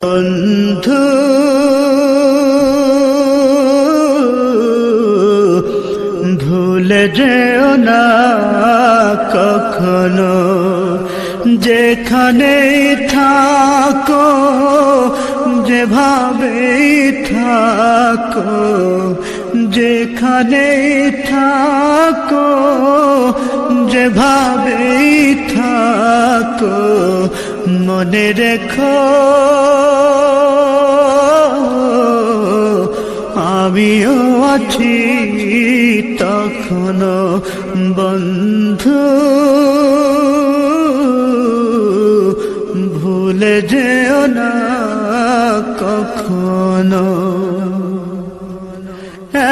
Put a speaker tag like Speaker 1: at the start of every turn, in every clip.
Speaker 1: বন্ধু ভুলে যেও না কখনো, যেখানে থাকো যেভাবে থাকো, যেখানে থাকো যেভাবে থাকো, মনে রেখো আমিও আছি তখনো। বন্ধু ভুলে যেও না কখনো।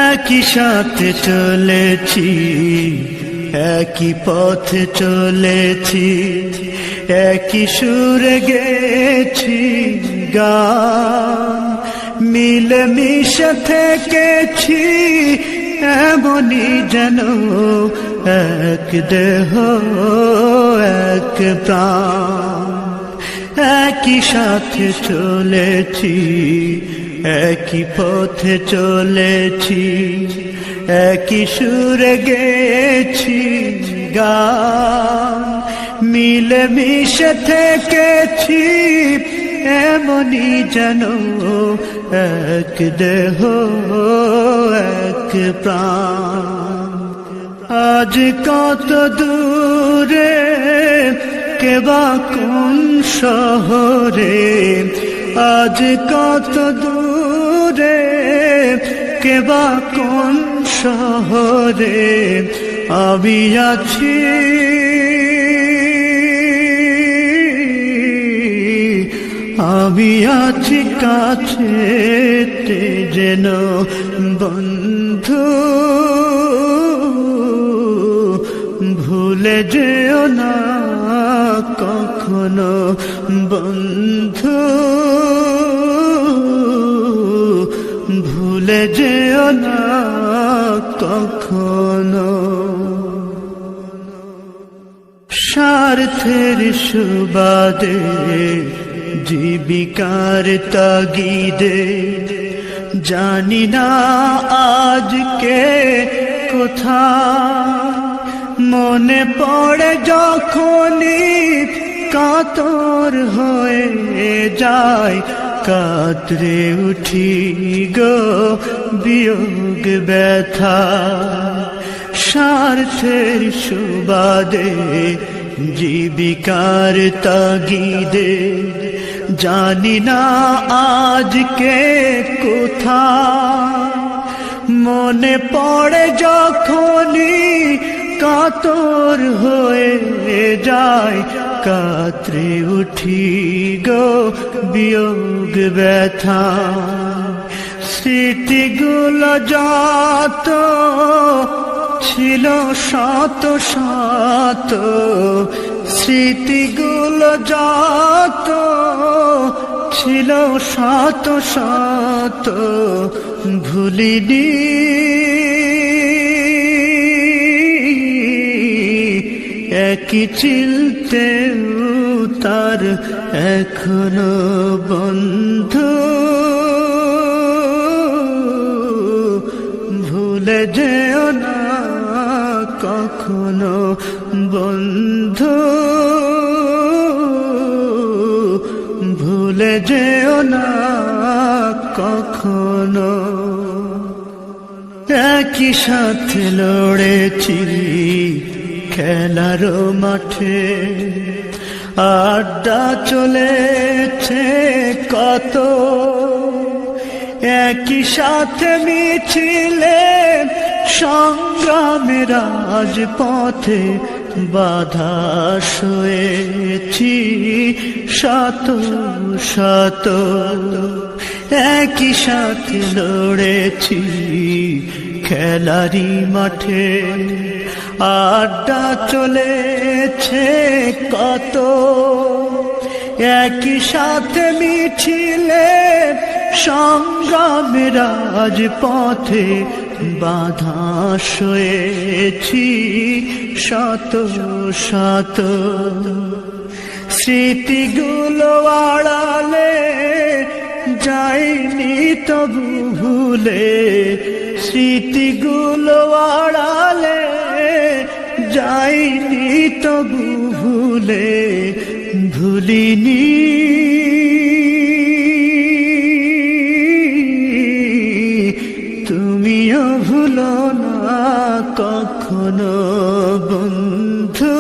Speaker 1: একই সাথে চলেছি, একই পথে চলেছি, একই সুরে গেছি গান, মিলে মিশে থেকেছি এমনই যেন এক দেহ এক প্রাণ। একই সাথে চলেছি, একই পথে চলেছি, একই সুরে গেছি গান, মিলে মিশে থেকেছি এমনই যেন এক দেহ এক প্রাণ। আজ কত দূরে কেবা কোন শহরে, আজ কত দূরে কেবা কোন শহরে আমি আছি, আমি আছি কাছেতে যেন। বন্ধু ভুলে যেও না কখনো, বন্ধু ভুলে যেও না কখনো। স্বার্থের সুবাদে জীবিকার তাগিদে জানি না আজকে কোথায়, মনে পড়ে যখনই কাতর হয়ে যায়, কাতরে উঠি গো বিয়োগ ব্যথা। স্বার্থের সুবাদে জীবিকার তাগিদে জানি না আজকে কোথায়, মনে পড়ে যখনই কাতর হয়ে যায়, কাতরে উঠি গো বিয়োগ ব্যথা। স্মৃতিগুলো যত ছিল শত শত, স্মৃতিগুলো যত ছিল শত শত, ভুলিনি একই চিলতে তার এখনো। বন্ধু ভুলে যেও না কখনো, বন্ধু ভুলে যেও না কখনো। একই সাথে লড়েছি খেলার মাঠে, আড্ডা চলেছে কত, একই সাথে মিছিলে সংগ্রামের রাজপথে বাধা সয়েছি শত শত। একই সাথে লড়েছি খেলারি মাঠে, আড্ডা চলেছে কত, একই সাথে মিছিলে সংগ্রামের রাজপথে বাধা সয়েছি শত শত। স্মৃতিগুলো আড়ালে যাইনি তবু ভুলে, স্মৃতিগুলো আড়ালে যাইনি তবু ভুলে, ভুলিনি তুমিও ভুলো না কখনো বন্ধু,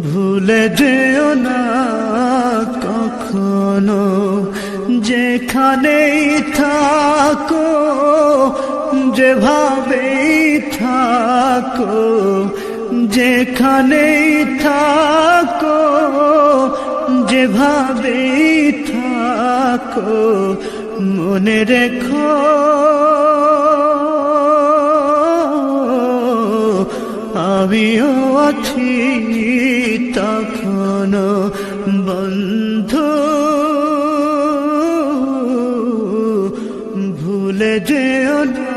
Speaker 1: ভুলে যেও না কখনো। যেখানেই থাকো যেভাবেই থাকো, যেখানেই থাকো যেভাবেই থাকো, মনে রেখো আমিও আছি তখনো বন্ধু, ভুলে যেও না